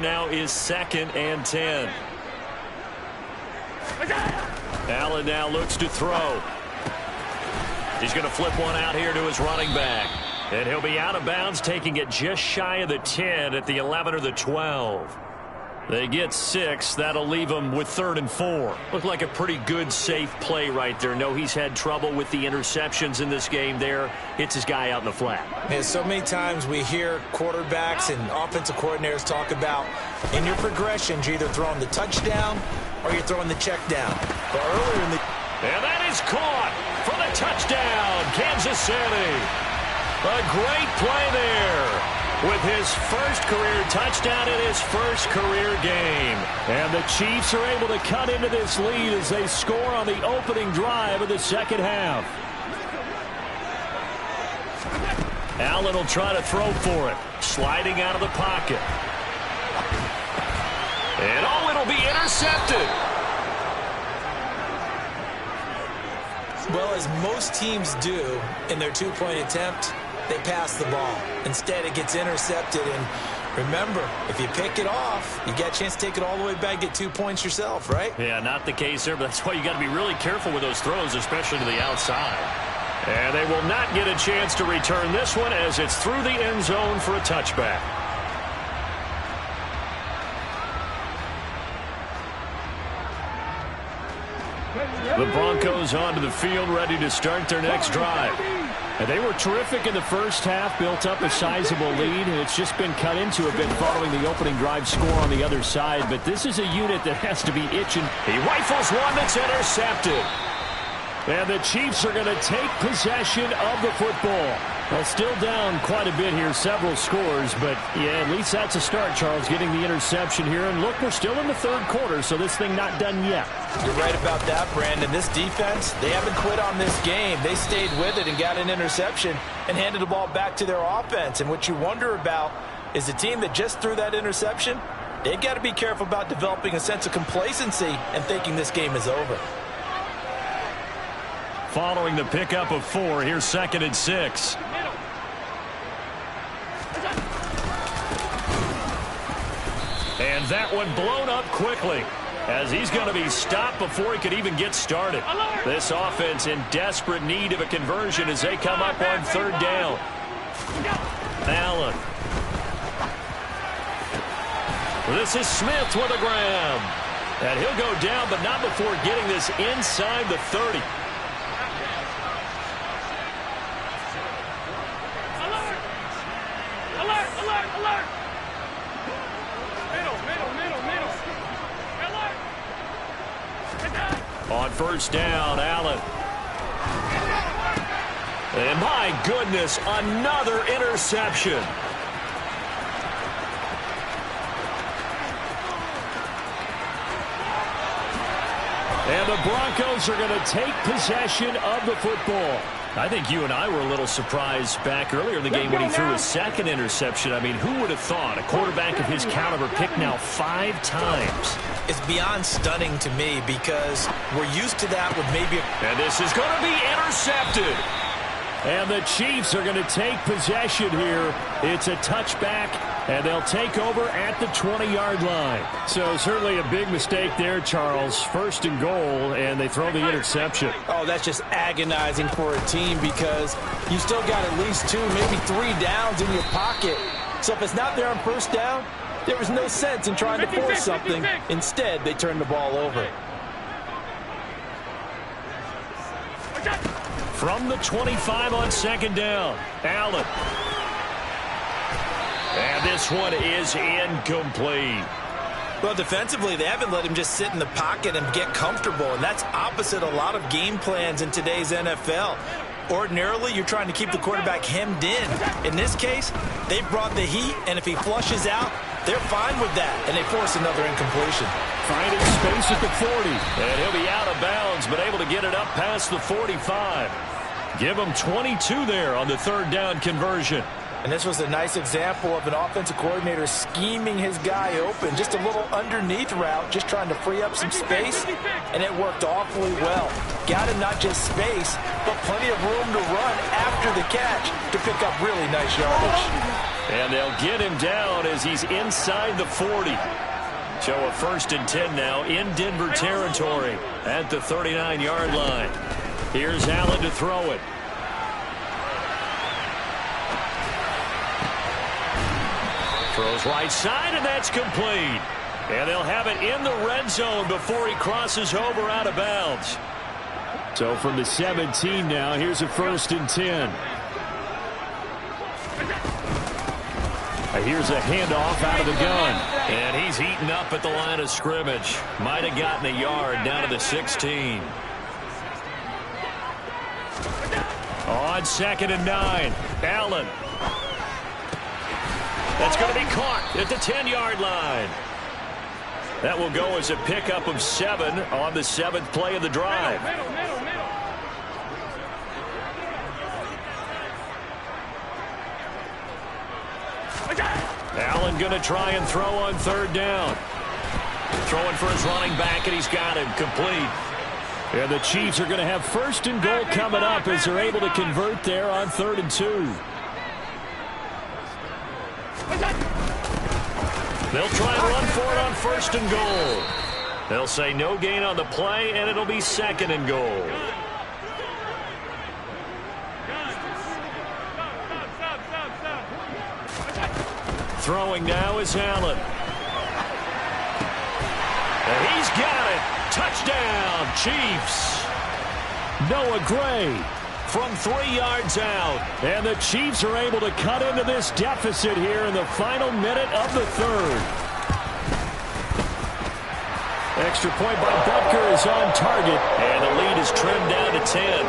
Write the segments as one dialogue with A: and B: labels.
A: Now is 2nd and 10. Allen now looks to throw. He's going to flip one out here to his running back. And he'll be out of bounds, taking it just shy of the 10 at the 11 or the 12. They get 6. That'll leave them with 3rd and 4. Looked like a pretty good, safe play right there. No, he's had trouble with the interceptions in this game there. Hits his guy out in the flat.
B: Yeah, so many times we hear quarterbacks and offensive coordinators talk about in your progressions, you're either throwing the touchdown or you're throwing the check down. But earlier in the...
A: And that is caught for the touchdown, Kansas City. A great play there. With his first career touchdown in his first career game. And the Chiefs are able to cut into this lead as they score on the opening drive of the second half. Allen will try to throw for it. Sliding out of the pocket. And it'll be intercepted.
B: Well, as most teams do in their two-point attempt, they pass the ball. Instead, it gets intercepted. And remember, if you pick it off, you get a chance to take it all the way back, get 2 points yourself, right?
A: Yeah, not the case there, but that's why you got to be really careful with those throws, especially to the outside. And they will not get a chance to return this one as it's through the end zone for a touchback. The Broncos onto the field, ready to start their next drive. And they were terrific in the first half, built up a sizable lead, and it's just been cut into a bit following the opening drive score on the other side. But this is a unit that has to be itching. He rifles one that's intercepted. And the Chiefs are going to take possession of the football. Well, still down quite a bit here, several scores, but yeah, at least that's a start, Charles, getting the interception here. And look, we're still in the third quarter, so this thing not done yet.
B: You're right about that, Brandon. This defense, they haven't quit on this game. They stayed with it and got an interception and handed the ball back to their offense. And what you wonder about is the team that just threw that interception, they've got to be careful about developing a sense of complacency and thinking this game is over.
A: Following the pickup of 4, here's 2nd and 6. And that one blown up quickly as he's going to be stopped before he could even get started. This offense in desperate need of a conversion as they come up on 3rd down. Allen. This is Smith with a grab. And he'll go down, but not before getting this inside the 30. On 1st down, Allen. And my goodness, another interception. And the Broncos are going to take possession of the football. I think you and I were a little surprised back earlier in the game when he threw his 2nd interception. I mean, who would have thought a quarterback of his caliber picked now 5 times?
B: It's beyond stunning to me because we're used to that with maybe...
A: And this is going to be intercepted. And the Chiefs are going to take possession here. It's a touchback, and they'll take over at the 20-yard line. So certainly a big mistake there, Charles. 1st and goal, and they throw the interception.
B: Oh, that's just agonizing for a team because you still got at least 2, maybe 3 downs in your pocket. So if it's not there on 1st down, there was no sense in trying to force something. Instead, they turned the ball over.
A: From the 25 on 2nd down, Allen. And this one is incomplete.
B: Well, defensively, they haven't let him just sit in the pocket and get comfortable, and that's opposite a lot of game plans in today's NFL. Ordinarily, you're trying to keep the quarterback hemmed in. In this case, they brought the heat, and if he flushes out, they're fine with that, and they force another incompletion.
A: Finding space at the 40, and he'll be out of bounds, but able to get it up past the 45. Give him 22 there on the 3rd down conversion.
B: And this was a nice example of an offensive coordinator scheming his guy open. Just a little underneath route, just trying to free up some space, and it worked awfully well. Got him not just space, but plenty of room to run after the catch to pick up really nice yardage.
A: And they'll get him down as he's inside the 40. So a 1st and 10 now in Denver territory at the 39-yard line. Here's Allen to throw it. Throws right side, and that's complete. And they'll have it in the red zone before he crosses over out of bounds. So from the 17 now, here's a 1st and 10. Here's a handoff out of the gun. And he's eaten up at the line of scrimmage. Might have gotten a yard down to the 16. On 2nd and 9. Allen. That's going to be caught at the 10-yard line. That will go as a pickup of 7 on the 7th play of the drive. Allen going to try and throw on 3rd down. Throwing for his running back, and he's got him complete. And the Chiefs are going to have 1st and goal coming up as they're able to convert there on 3rd and 2. They'll try and run for it on 1st and goal. They'll say no gain on the play, and it'll be 2nd and goal. Throwing now is Allen. And he's got it. Touchdown, Chiefs. Noah Gray from 3 yards out. And the Chiefs are able to cut into this deficit here in the final minute of the 3rd. Extra point by Butker is on target. And the lead is trimmed down to 10.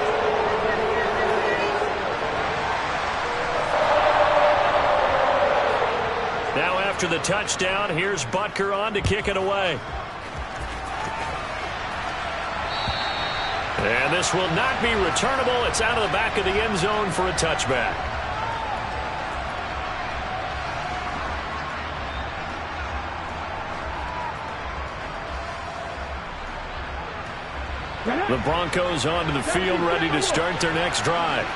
A: Now after the touchdown, here's Butker on to kick it away. And this will not be returnable. It's out of the back of the end zone for a touchback. The Broncos onto the field ready to start their next drive.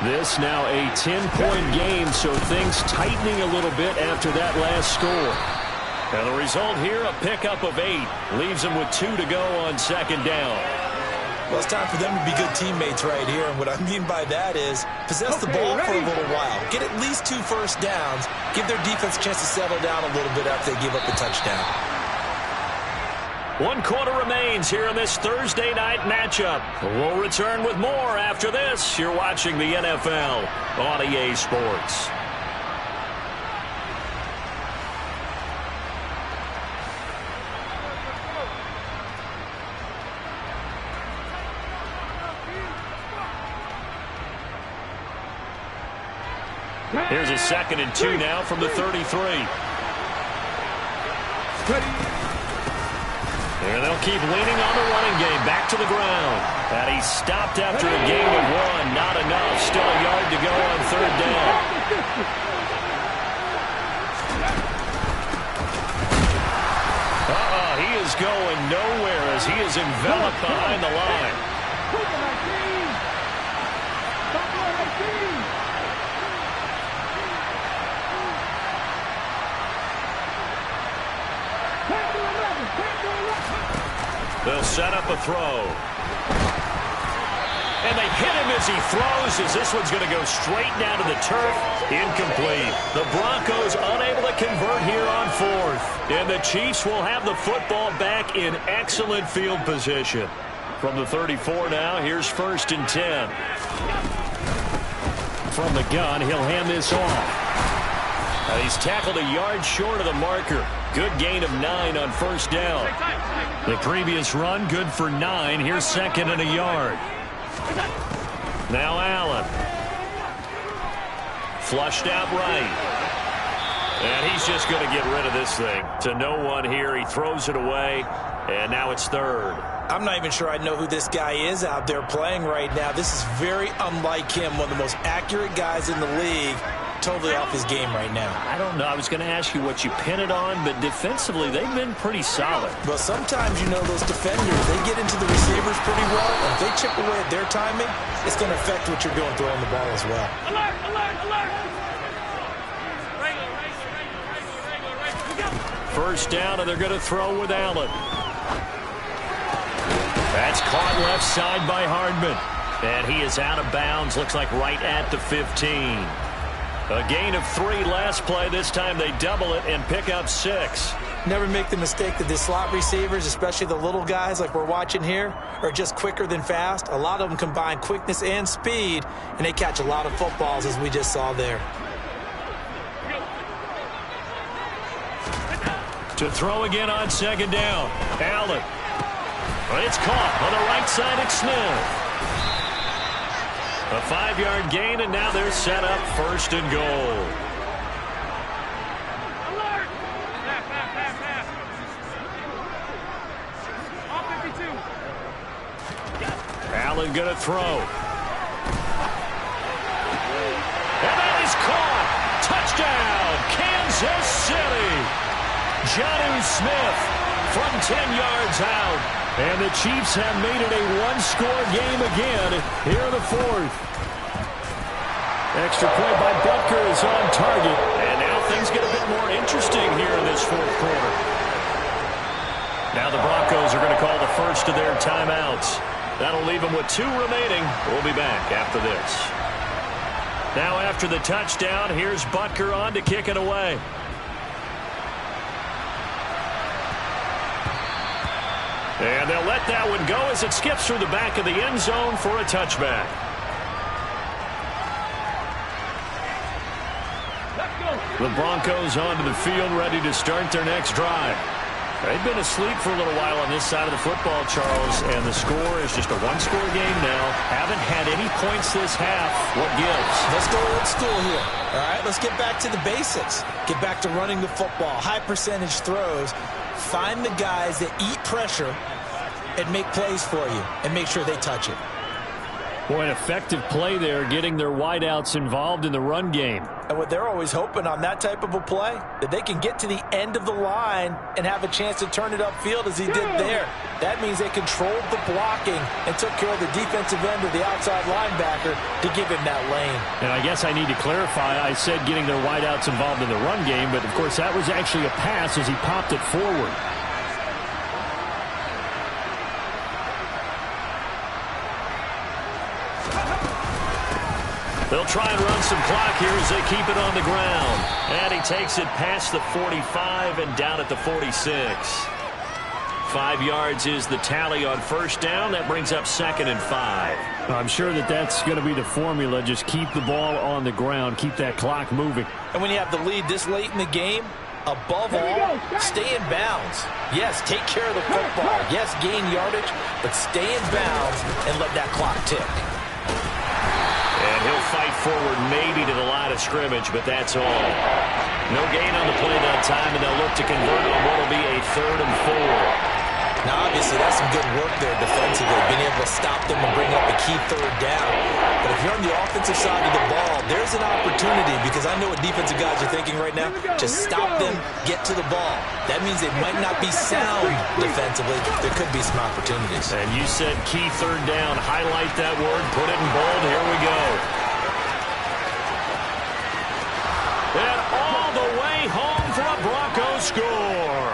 A: This now a 10-point game, so things tightening a little bit after that last score. And the result here, a pickup of 8. Leaves them with 2 to go on 2nd down.
B: Well, it's time for them to be good teammates right here. And what I mean by that is possess the ball for a little while. Get at least 2 first downs. Give their defense a chance to settle down a little bit after they give up the touchdown.
A: 1 quarter remains here in this Thursday night matchup. We'll return with more after this. You're watching the NFL on EA Sports. Here's a 2nd and 2 now from the 33. And they'll keep leaning on the running game. Back to the ground. And he's stopped after a gain of 1. Not enough. Still a yard to go on 3rd down. He is going nowhere as he is enveloped behind the line. They'll set up a throw. And they hit him as he throws, as this one's going to go straight down to the turf. Incomplete. The Broncos unable to convert here on 4th. And the Chiefs will have the football back in excellent field position. From the 34 now, here's 1st and 10. From the gun, he'll hand this off. He's tackled a yard short of the marker. Good gain of 9 on 1st down. The previous run, good for 9. Here's 2nd and a yard. Now Allen. Flushed out right. And he's just going to get rid of this thing. To no one here. He throws it away. And now it's 3rd.
B: I'm not even sure I know who this guy is out there playing right now. This is very unlike him. One of the most accurate guys in the league. Totally off his game right now.
A: I don't know. I was going to ask you what you pin it on, but defensively, they've been pretty solid.
B: Well, sometimes, you know, those defenders, they get into the receivers pretty well. And if they chip away at their timing, it's going to affect what you're doing throwing the ball as well.
C: Alert, alert, alert!
A: first down, and they're going to throw with Allen. That's caught left side by Hardman. And he is out of bounds, looks like right at the 15. A gain of 3 last play. This time they double it and pick up 6.
B: Never make the mistake that the slot receivers, especially the little guys like we're watching here, are just quicker than fast. A lot of them combine quickness and speed, and they catch a lot of footballs, as we just saw there.
A: To throw again on second down. Allen. It's caught on the right side of Smith. A 5-yard gain, and now they're set up first and goal. Allen going to throw. And that is caught. Touchdown, Kansas City. Jonnu Smith from 10 yards out. And the Chiefs have made it a one-score game again here in the 4th. Extra point by Butker is on target. And now things get a bit more interesting here in this 4th quarter. Now the Broncos are going to call the first of their timeouts. That'll leave them with 2 remaining. We'll be back after this. Now after the touchdown, here's Butker on to kick it away. And they'll let that one go as it skips through the back of the end zone for a touchback. The Broncos onto the field, ready to start their next drive. They've been asleep for a little while on this side of the football, Charles, and the score is just a one-score game now. Haven't had any points this half. What gives?
B: Let's go old school here. All right, let's get back to the basics. Get back to running the football, high percentage throws. Find the guys that eat pressure and make plays for you and make sure they touch it.
A: Boy, an effective play there, getting their wideouts involved in the run game.
B: And what they're always hoping on that type of a play, that they can get to the end of the line and have a chance to turn it upfield as he did there. That means they controlled the blocking and took care of the defensive end of the outside linebacker to give him that lane.
A: And I guess I need to clarify, I said getting their wideouts involved in the run game, but of course that was actually a pass as he popped it forward. They'll try and run some clock here as they keep it on the ground. And he takes it past the 45 and down at the 46. 5 yards is the tally on first down. That brings up 2nd and 5. I'm sure that that's going to be the formula. Just keep the ball on the ground. Keep that clock moving.
B: And when you have the lead this late in the game, above all, stay in bounds. Yes, take care of the football. Yes, gain yardage, but stay in bounds and let that clock tick.
A: And he'll fight forward maybe to the line of scrimmage, but that's all. No gain on the play that time, and they'll look to convert on what will be a 3rd and 4.
B: Now, obviously, that's some good work there defensively, being able to stop them and bring up a key 3rd down. But if you're on the offensive side of the ball, there's an opportunity, because I know what defensive guys are thinking right now. Just stop them, get to the ball. That means they might not be sound defensively. There could be some opportunities.
A: And you said key 3rd down. Highlight that word. Put it in bold. Here we go. And all the way home for a Broncos score.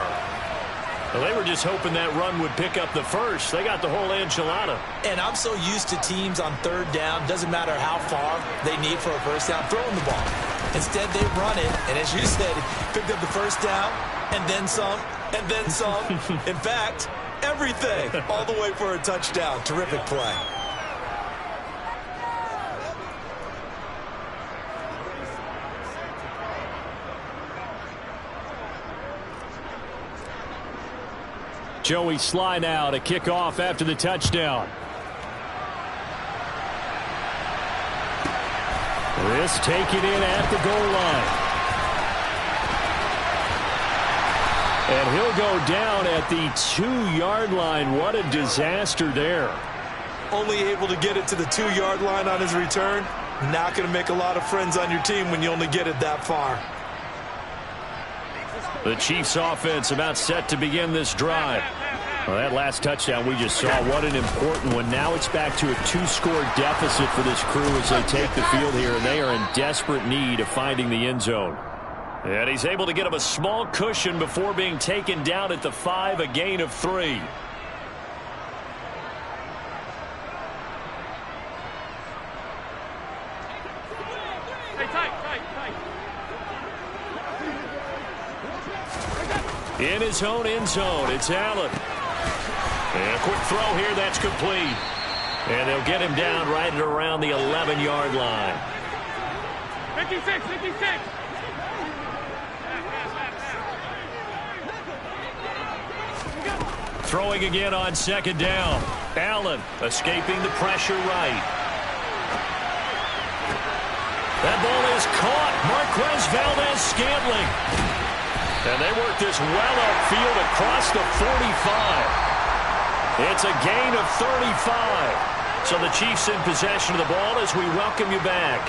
A: Well, they were just hoping that run would pick up the first. They got the whole enchilada.
B: And I'm so used to teams on 3rd down, doesn't matter how far they need for a first down, throwing the ball. Instead, they run it, and as you said, picked up the first down, and then some, and then some. In fact, everything, all the way for a touchdown. Terrific play.
A: Joey Sly now to kick off after the touchdown. This taken in at the goal line. And he'll go down at the 2-yard line. What a disaster there.
B: Only able to get it to the 2-yard line on his return. Not going to make a lot of friends on your team when you only get it that far.
A: The Chiefs offense about set to begin this drive. Well, that last touchdown we just saw, what an important one. Now it's back to a 2-score deficit for this crew as they take the field here, and they are in desperate need of finding the end zone. And he's able to get him a small cushion before being taken down at the 5, a gain of 3. In his own end zone, it's Allen. And a quick throw here, that's complete. And they'll get him down right at around the 11-yard line.
C: 56, 56.
A: Throwing again on second down. Allen escaping the pressure right. That ball is caught. Marquez Valdez-Scantling. And they work this well upfield across the 45. It's a gain of 35. So the Chiefs in possession of the ball as we welcome you back.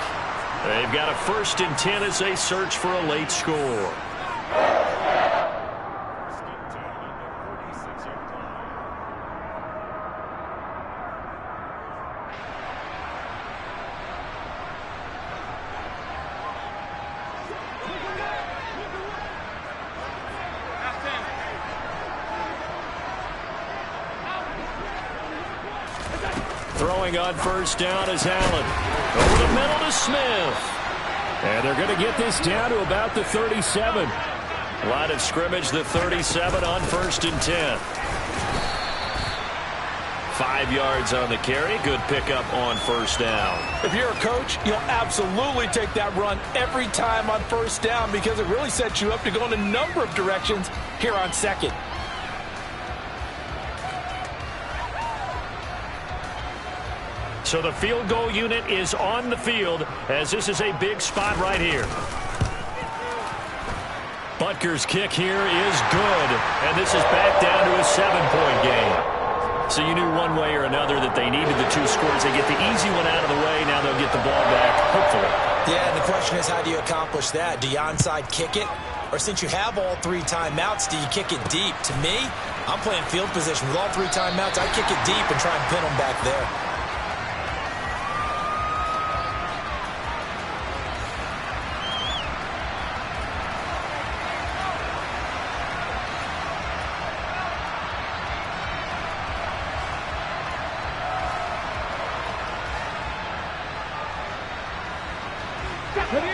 A: They've got a 1st and 10 as they search for a late score. Throwing on first down is Allen. Over the middle to Smith. And they're going to get this down to about the 37. Line of scrimmage, the 37 on 1st and 10. 5 yards on the carry. Good pickup on first down.
B: If you're a coach, you'll absolutely take that run every time on first down because it really sets you up to go in a number of directions here on second.
A: So the field goal unit is on the field as this is a big spot right here. Butker's kick here is good, and this is back down to a 7-point game. So you knew one way or another that they needed the 2 scores. They get the easy one out of the way. Now they'll get the ball back, hopefully.
B: Yeah, and the question is, how do you accomplish that? Do you onside kick it? Or since you have all 3 timeouts, do you kick it deep? To me, I'm playing field position. With all 3 timeouts, I kick it deep and try and pin them back there.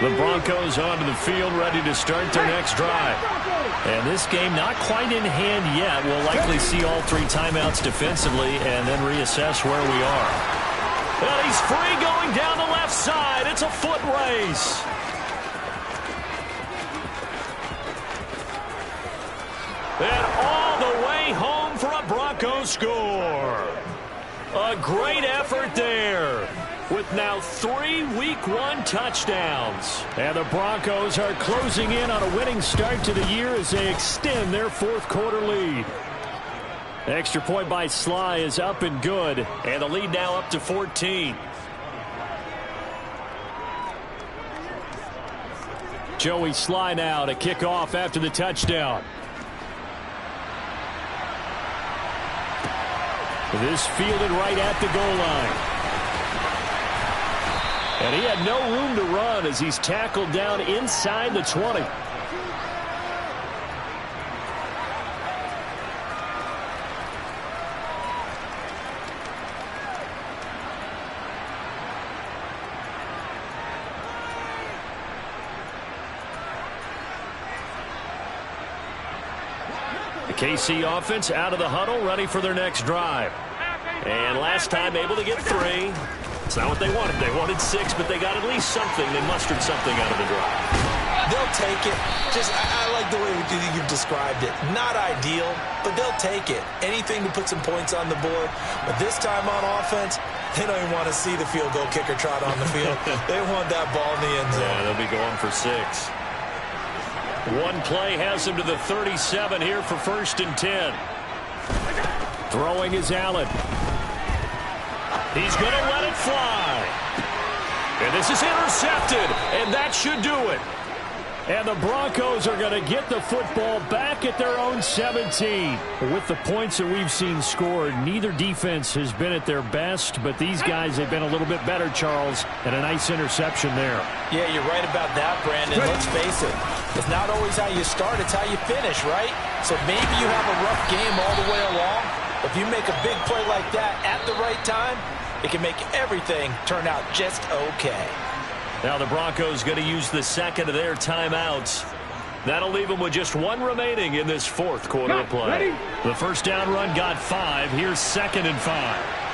A: The Broncos onto the field, ready to start their next drive. And this game not quite in hand yet. We'll likely see all 3 timeouts defensively and then reassess where we are. And he's free going down the left side. It's a foot race. And all the way home for a Broncos score. A great effort there, with now 3 Week 1 touchdowns. And the Broncos are closing in on a winning start to the year as they extend their 4th quarter lead. Extra point by Sly is up and good, and the lead now up to 14. Joey Sly now to kick off after the touchdown. This fielded right at the goal line. And he had no room to run as he's tackled down inside the 20. The KC offense out of the huddle, ready for their next drive. And last time able to get 3. It's not what they wanted. They wanted 6, but they got at least something. They mustered something out of the drive.
B: They'll take it. I like the way you've described it. Not ideal, but they'll take it. Anything to put some points on the board. But this time on offense, they don't even want to see the field goal kicker trot on the field. They want that ball in the end zone.
A: Yeah, they'll be going for 6. One play has him to the 37 here for 1st and 10. Throwing is Allen. He's going to let it fly. And this is intercepted, and that should do it. And the Broncos are going to get the football back at their own 17. With the points that we've seen scored, neither defense has been at their best, but these guys have been a little bit better, Charles, and a nice interception there.
B: Yeah, you're right about that, Brandon. Let's face it. It's not always how you start, it's how you finish, right? So maybe you have a rough game all the way along. If you make a big play like that at the right time, it can make everything turn out just okay.
A: Now the Broncos going to use the second of their timeouts. That'll leave them with just one remaining in this fourth quarter of play.
C: Ready?
A: The first down run got 5. Here's 2nd and 5.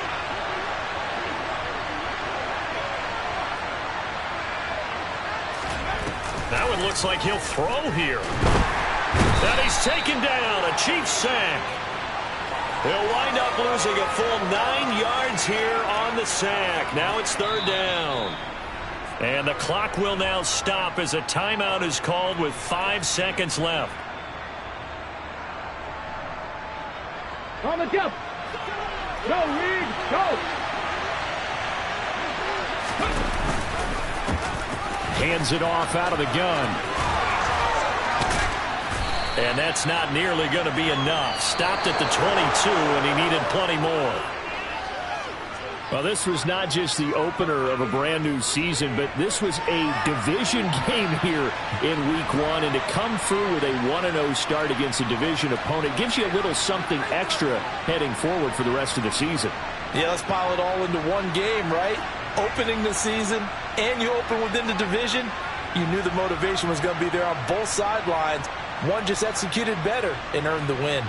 A: Now it looks like he'll throw here. And he's taken down. A Chiefs sack. He'll wind up losing a full 9 yards here on the sack. Now it's 3rd down. And the clock will now stop as a timeout is called with 5 seconds left.
C: On the jump. Go, Reed. Go.
A: Hands it off out of the gun. And that's not nearly going to be enough. Stopped at the 22, and he needed plenty more. Well, this was not just the opener of a brand new season, but this was a division game here in week 1. And to come through with a 1-0 start against a division opponent gives you a little something extra heading forward for the rest of the season.
B: Yeah, let's pile it all into one game, right? Opening the season, and you open within the division. You knew the motivation was going to be there on both sidelines. One just executed better and earned the win.